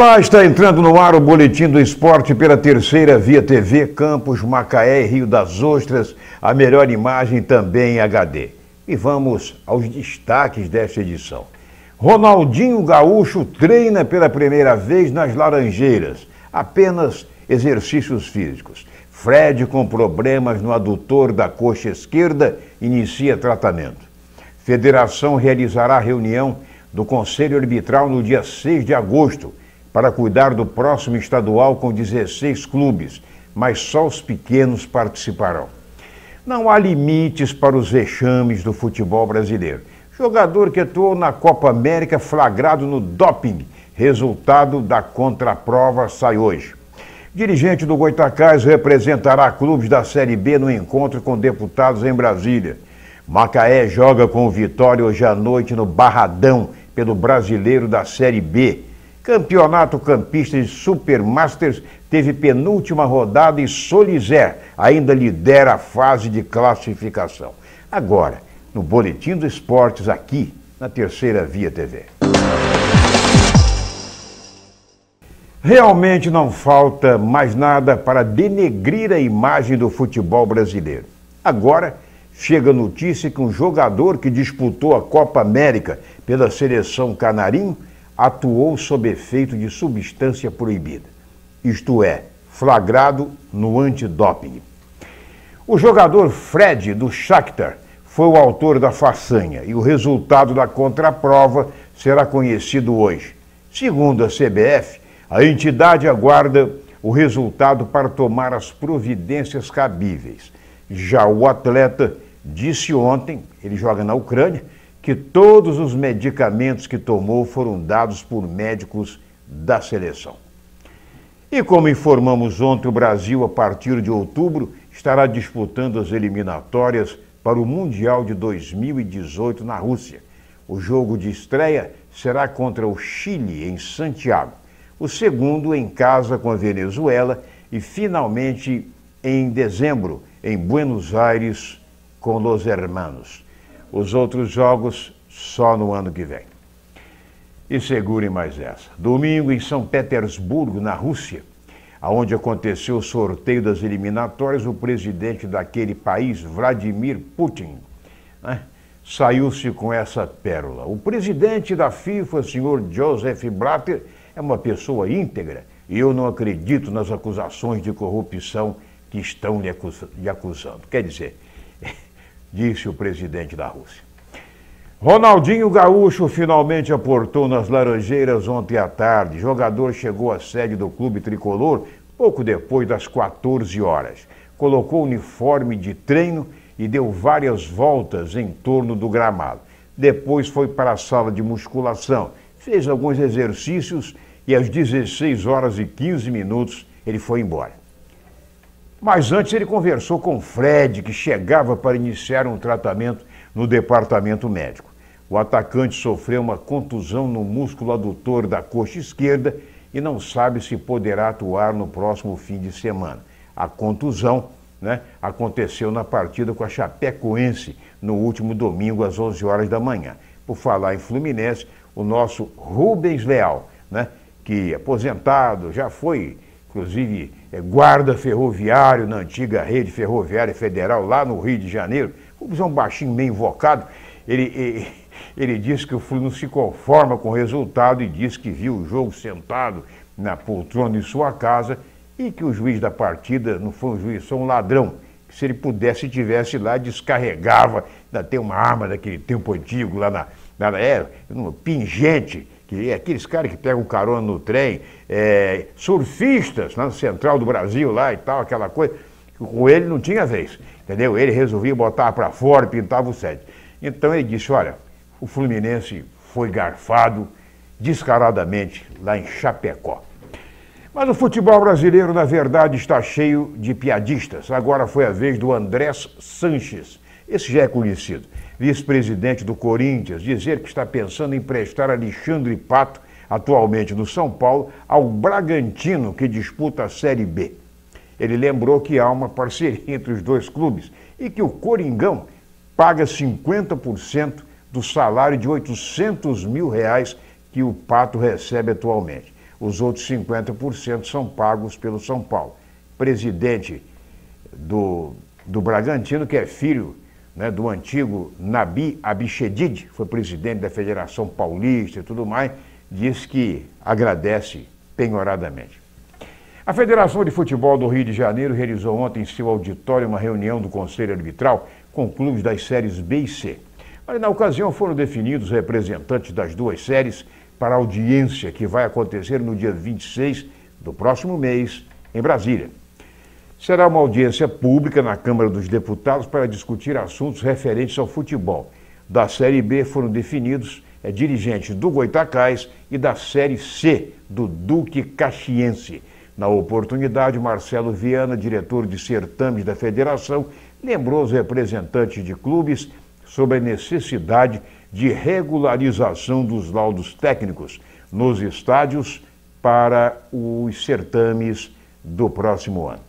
Olá, está entrando no ar o Boletim do Esporte pela Terceira Via TV, Campos, Macaé e Rio das Ostras, a melhor imagem também em HD. E vamos aos destaques desta edição. Ronaldinho Gaúcho treina pela primeira vez nas Laranjeiras, apenas exercícios físicos. Fred, com problemas no adutor da coxa esquerda, inicia tratamento. Federação realizará reunião do Conselho Arbitral no dia 6 de agosto, para cuidar do próximo estadual com 16 clubes, mas só os pequenos participarão. Não há limites para os vexames do futebol brasileiro. Jogador que atuou na Copa América flagrado no doping. Resultado da contraprova sai hoje. Dirigente do Goitacás representará clubes da Série B no encontro com deputados em Brasília. Macaé joga com o Vitória hoje à noite no Barradão, pelo Brasileiro da Série B. Campeonato Campista de Supermasters teve penúltima rodada e Solizé ainda lidera a fase de classificação. Agora, no Boletim dos Esportes, aqui na Terceira Via TV. Realmente não falta mais nada para denegrir a imagem do futebol brasileiro. Agora, chega a notícia que um jogador que disputou a Copa América pela seleção canarinho atuou sob efeito de substância proibida, isto é, flagrado no antidoping. O jogador Fred, do Shakhtar, foi o autor da façanha e o resultado da contraprova será conhecido hoje. Segundo a CBF, a entidade aguarda o resultado para tomar as providências cabíveis. Já o atleta disse ontem, ele joga na Ucrânia, que todos os medicamentos que tomou foram dados por médicos da seleção. E como informamos ontem, o Brasil, a partir de outubro, estará disputando as eliminatórias para o Mundial de 2018 na Rússia. O jogo de estreia será contra o Chile, em Santiago. O segundo em casa com a Venezuela e, finalmente, em dezembro, em Buenos Aires, com Los Hermanos. Os outros jogos só no ano que vem. E segurem mais essa. Domingo em São Petersburgo, na Rússia, onde aconteceu o sorteio das eliminatórias, o presidente daquele país, Vladimir Putin, saiu-se com essa pérola. O presidente da FIFA, o senhor Joseph Blatter, é uma pessoa íntegra e eu não acredito nas acusações de corrupção que estão lhe acusando. Quer dizer, disse o presidente da Rússia. Ronaldinho Gaúcho finalmente aportou nas Laranjeiras ontem à tarde. O jogador chegou à sede do clube tricolor pouco depois das 14 horas. Colocou o uniforme de treino e deu várias voltas em torno do gramado. Depois foi para a sala de musculação, fez alguns exercícios e às 16 horas e 15 minutos ele foi embora. Mas antes ele conversou com Fred, que chegava para iniciar um tratamento no departamento médico. O atacante sofreu uma contusão no músculo adutor da coxa esquerda e não sabe se poderá atuar no próximo fim de semana. A contusão, aconteceu na partida com a Chapecoense no último domingo às 11 horas da manhã. Por falar em Fluminense, o nosso Rubens Leal, que aposentado, já foi inclusive guarda ferroviário na antiga rede ferroviária federal lá no Rio de Janeiro. Rubens é um baixinho meio invocado. Ele disse que o Fluminense não se conforma com o resultado e disse que viu o jogo sentado na poltrona de sua casa e que o juiz da partida não foi um juiz, só um ladrão. Que se ele pudesse, tivesse lá, descarregava, ainda tem uma arma daquele tempo antigo lá pingente. Aqueles caras que pegam carona no trem, surfistas lá na Central do Brasil lá e tal, aquela coisa, com ele não tinha vez, entendeu? Ele resolvia botar para fora, pintava o set. Então ele disse, olha, o Fluminense foi garfado descaradamente lá em Chapecó. Mas o futebol brasileiro, na verdade, está cheio de piadistas. Agora foi a vez do Andrés Sanches. Esse já é conhecido, vice-presidente do Corinthians, dizer que está pensando em emprestar Alexandre Pato, atualmente no São Paulo, ao Bragantino, que disputa a Série B. Ele lembrou que há uma parceria entre os dois clubes e que o Coringão paga 50% do salário de R$ 800 mil que o Pato recebe atualmente. Os outros 50% são pagos pelo São Paulo. Presidente do Bragantino, que é filho, né, do antigo Nabi Abichedid, foi presidente da Federação Paulista e tudo mais, diz que agradece penhoradamente. A Federação de Futebol do Rio de Janeiro realizou ontem em seu auditório uma reunião do Conselho Arbitral com clubes das séries B e C. Mas, na ocasião, foram definidos representantes das duas séries para a audiência que vai acontecer no dia 26 do próximo mês, em Brasília. Será uma audiência pública na Câmara dos Deputados para discutir assuntos referentes ao futebol. Da Série B foram definidos dirigentes do Goytacás e da Série C, do Duque Caxiense. Na oportunidade, Marcelo Viana, diretor de certames da federação, lembrou os representantes de clubes sobre a necessidade de regularização dos laudos técnicos nos estádios para os certames do próximo ano.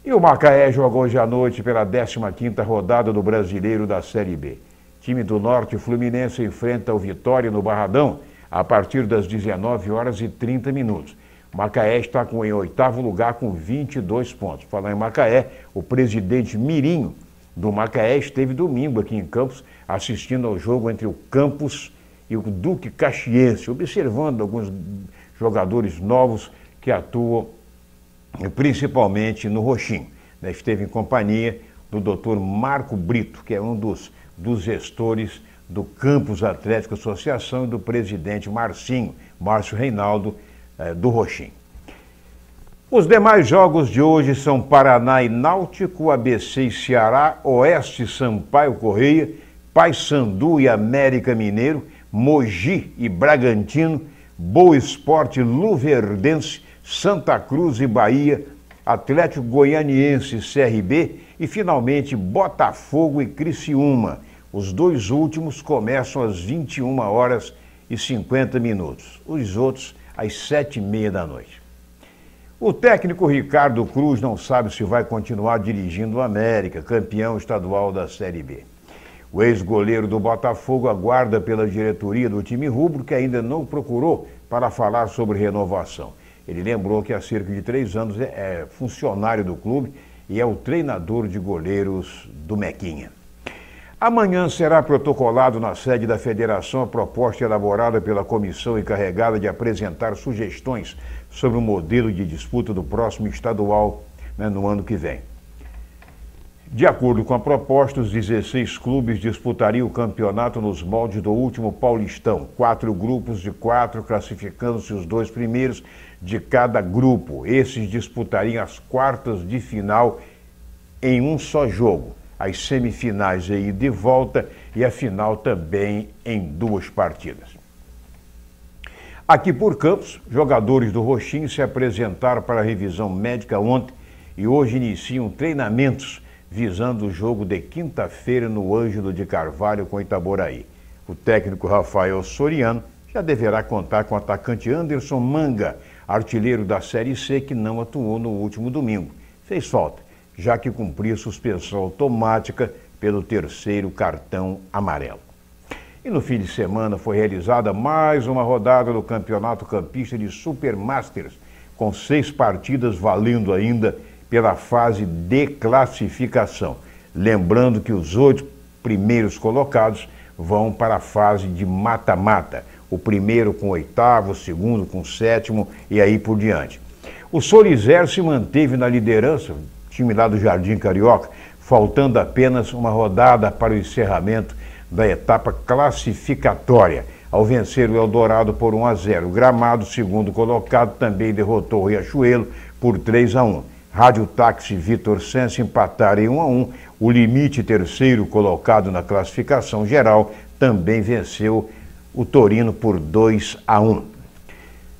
E o Macaé joga hoje à noite pela 15ª rodada do Brasileiro da Série B. Time do Norte Fluminense enfrenta o Vitória no Barradão a partir das 19h30. O Macaé está em 8º lugar com 22 pontos. Falando em Macaé, o presidente Mirinho do Macaé esteve domingo aqui em Campos assistindo ao jogo entre o Campos e o Duque Caxiense, observando alguns jogadores novos que atuam principalmente no Roxinho. Esteve em companhia do Dr. Marco Brito, que é um dos gestores do Campos Atlético Associação, e do presidente Márcio Reinaldo, do Roxinho. Os demais jogos de hoje são Paraná e Náutico, ABC e Ceará, Oeste Sampaio Correia, Paysandu e América Mineiro, Mogi e Bragantino, Boa Esporte Luverdense, Santa Cruz e Bahia, Atlético Goianiense e CRB e, finalmente, Botafogo e Criciúma. Os dois últimos começam às 21h50. Os outros às 19h30. O técnico Ricardo Cruz não sabe se vai continuar dirigindo o América, campeão estadual da Série B. O ex-goleiro do Botafogo aguarda pela diretoria do time rubro, que ainda não procurou para falar sobre renovação. Ele lembrou que há cerca de 3 anos é funcionário do clube e é o treinador de goleiros do Mequinha. Amanhã será protocolado na sede da federação a proposta elaborada pela comissão encarregada de apresentar sugestões sobre o modelo de disputa do próximo estadual, no ano que vem. De acordo com a proposta, os 16 clubes disputariam o campeonato nos moldes do último Paulistão. 4 grupos de 4, classificando-se os 2 primeiros de cada grupo. Esses disputariam as quartas de final em um só jogo. As semifinais de ida e volta e a final também em 2 partidas. Aqui por Campos, jogadores do Roxinho se apresentaram para a revisão médica ontem e hoje iniciam treinamentos visando o jogo de quinta-feira no Ângelo de Carvalho com Itaboraí. O técnico Rafael Soriano já deverá contar com o atacante Anderson Manga, artilheiro da Série C, que não atuou no último domingo. Fez falta, já que cumpria suspensão automática pelo 3º cartão amarelo. E no fim de semana foi realizada mais uma rodada do Campeonato Campista de Supermasters, com 6 partidas valendo ainda pela fase de classificação. Lembrando que os 8 primeiros colocados vão para a fase de mata-mata. O primeiro com o 8º, o segundo com o 7º e aí por diante. O Solizer se manteve na liderança, time lá do Jardim Carioca, faltando apenas uma rodada para o encerramento da etapa classificatória, ao vencer o Eldorado por 1-0. O Gramado, segundo colocado, também derrotou o Riachuelo por 3-1. Rádio Táxi e Vitor Sense empataram em 1-1. O Limite, terceiro colocado na classificação geral, também venceu o Torino por 2-1.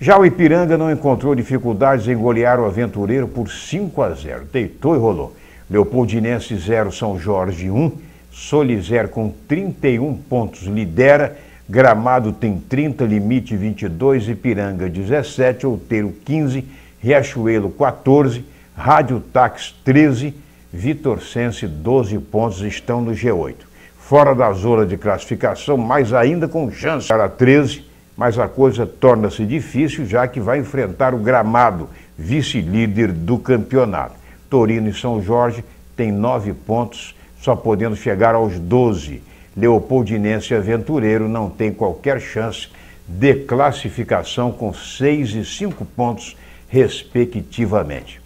Já o Ipiranga não encontrou dificuldades em golear o Aventureiro por 5-0. Deitou e rolou. Leopoldinense 0, São Jorge 1. Solizer com 31 pontos lidera. Gramado tem 30, Limite 22, Ipiranga 17, Outeiro 15, Riachuelo 14, Rádio Táxi 13, Vitor Sense 12 pontos, estão no G8. Fora da zona de classificação, mas ainda com chance para 13, mas a coisa torna-se difícil, já que vai enfrentar o Gramado, vice-líder do campeonato. Torino e São Jorge têm 9 pontos, só podendo chegar aos 12. Leopoldinense e Aventureiro não tem qualquer chance de classificação, com 6 e 5 pontos, respectivamente.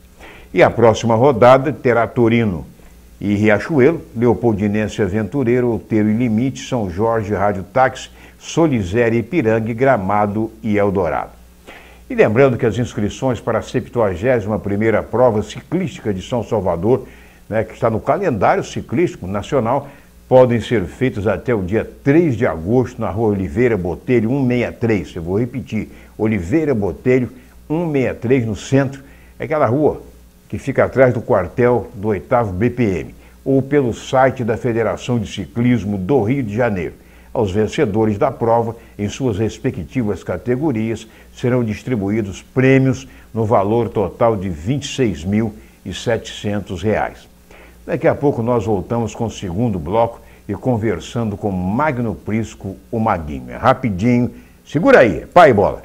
E a próxima rodada terá Torino e Riachuelo, Leopoldinense e Aventureiro, Outeiro e Limite, São Jorge, Rádio Táxi, Solizéria, Ipiranga, Gramado e Eldorado. E lembrando que as inscrições para a 71ª prova ciclística de São Salvador, que está no calendário ciclístico nacional, podem ser feitas até o dia 3 de agosto na Rua Oliveira Botelho 163. Eu vou repetir, Oliveira Botelho 163, no centro, é aquela rua que fica atrás do quartel do 8º BPM, ou pelo site da Federação de Ciclismo do Rio de Janeiro. Aos vencedores da prova, em suas respectivas categorias, serão distribuídos prêmios no valor total de R$ 26.700. Daqui a pouco nós voltamos com o segundo bloco e conversando com Magno Prisco, o Maguinho. É rapidinho, segura aí, pai e bola.